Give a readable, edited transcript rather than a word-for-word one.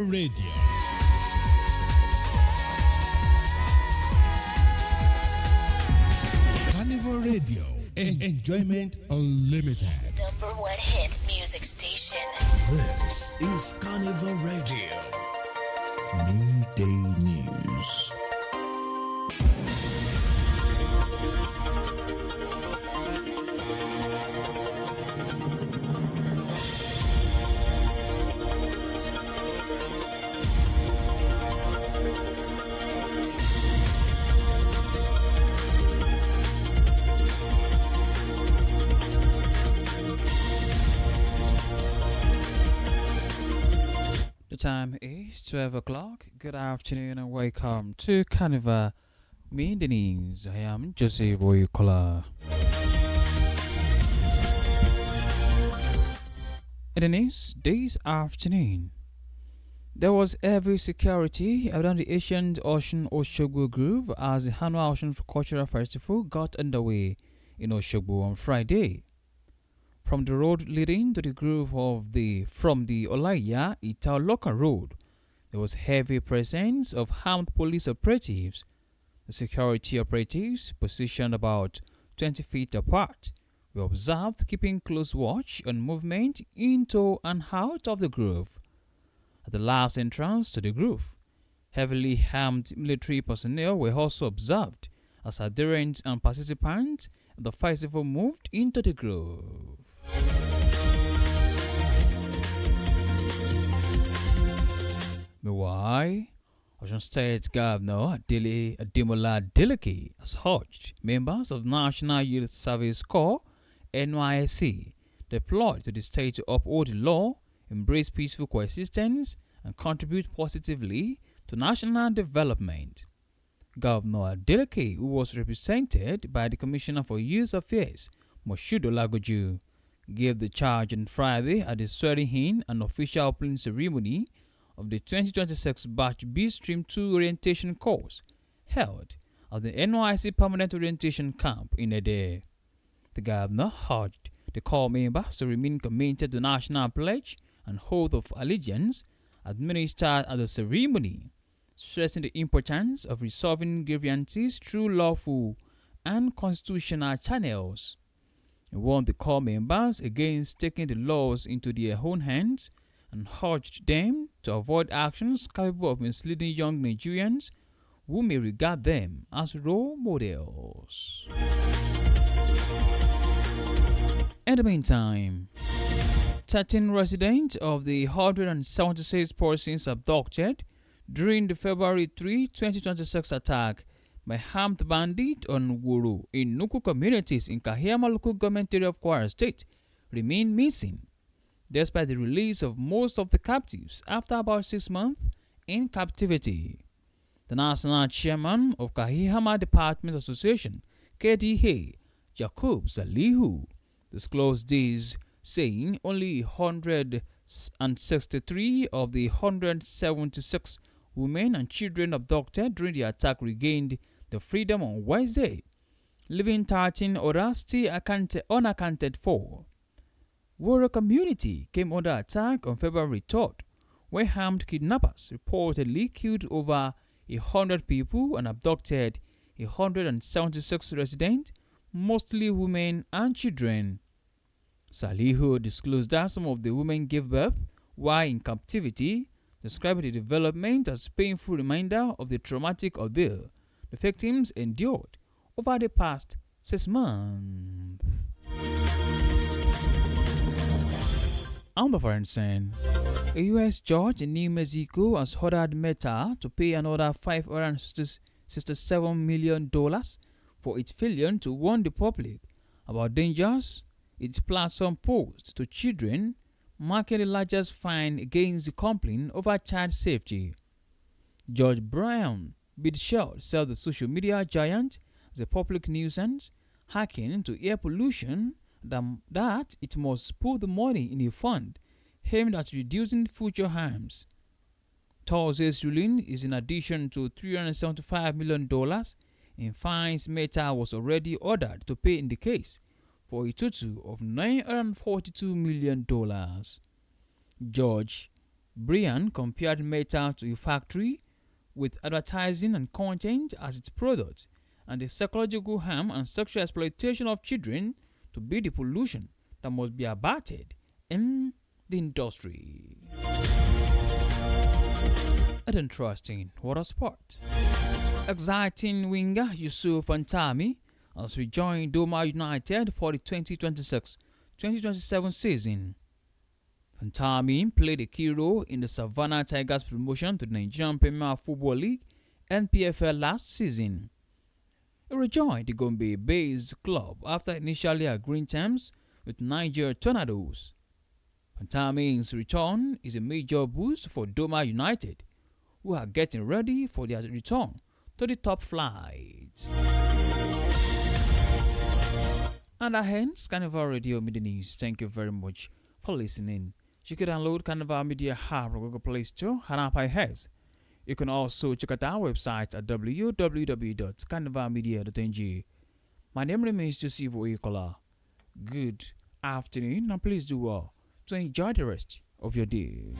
Radio. Carnival Radio. Enjoyment Unlimited. Number one hit music station. This is Carnival Radio. Midday News. The time is 12 o'clock. Good afternoon and welcome to Carnival Meetings. I am Jose Boykola. In the news this afternoon, there was heavy security around the ancient Ocean Oshogbo Grove as the annual Ocean Cultural Festival got underway in Oshogbo on Friday. From the road leading to the grove from the Olaya Italoka Road, there was heavy presence of armed police operatives. The security operatives, positioned about 20 feet apart, were observed keeping close watch on movement into and out of the grove. At the last entrance to the grove, heavily armed military personnel were also observed as adherents and participants of the festival moved into the grove. Meanwhile, Osun State Governor Ademola Adeleke has urged members of National Youth Service Corps (NYSC) deployed to the state to uphold the law, embrace peaceful coexistence, and contribute positively to national development. Governor Adeleke, who was represented by the Commissioner for Youth Affairs, Moshood Olagoju, gave the charge on Friday at the swearing-in and official opening ceremony of the 2026 Batch B Stream 2 orientation course held at the NYC Permanent Orientation Camp in Ede. The governor urged the corps members to remain committed to national pledge and oath of allegiance administered at the ceremony, stressing the importance of resolving grievances through lawful and constitutional channels. He warned the corps members against taking the laws into their own hands and urged them to avoid actions capable of misleading young Nigerians who may regard them as role models. In the meantime, 13 residents of the 176 persons abducted during the February 3, 2026 attack by armed bandits on Wuru in Nuku communities in Kahiyama local government area of Kwara State remain missing, despite the release of most of the captives after about 6 months in captivity. The national chairman of Kahiyama Department Association, KDA, Jakub Salihu, disclosed this, saying only 163 of the 176 women and children abducted during the attack regained the freedom on Wednesday, leaving 13 others still unaccounted for. Woro community came under attack on February 3rd, where armed kidnappers reportedly killed over 100 people and abducted 176 residents, mostly women and children. Salihu disclosed that some of the women gave birth while in captivity, describing the development as a painful reminder of the traumatic ordeal the victims endured over the past 6 months. On the foreign scene, a U.S. judge in New Mexico has ordered Meta to pay another $567 million for its failure to warn the public about dangers its platform posed to children, marking the largest fine against the company over child safety. Judge Brian Bidshell said the social media giant is a public nuisance, hacking to air pollution, that it must put the money in a fund aimed at reducing future harms. Thursday's ruling is in addition to $375 million in fines Meta was already ordered to pay in the case, for a total of $942 million. Judge Brian compared Meta to a factory with advertising and content as its product, and the psychological harm and sexual exploitation of children to be the pollution that must be abated in the industry. An interesting water sport. Exciting winger Yusuf Fantami has rejoined Doma United for the 2026-2027 season. Fantami played a key role in the Savannah Tigers promotion to the Nigerian Premier Football League (NPFL) last season. He rejoined the Gombe-based club after initially agreeing terms with Niger Tornadoes. Fantami's return is a major boost for Doma United, who are getting ready for their return to the top flight. And that ends Carnival Radio Media News. Thank you very much for listening. You can download Carnival Media app from Google Play Store and Apple iOS. You can also check out our website at www.carnivalmedia.ng. My name remains Joseph Oyekola. Good afternoon, and please do well to enjoy the rest of your day.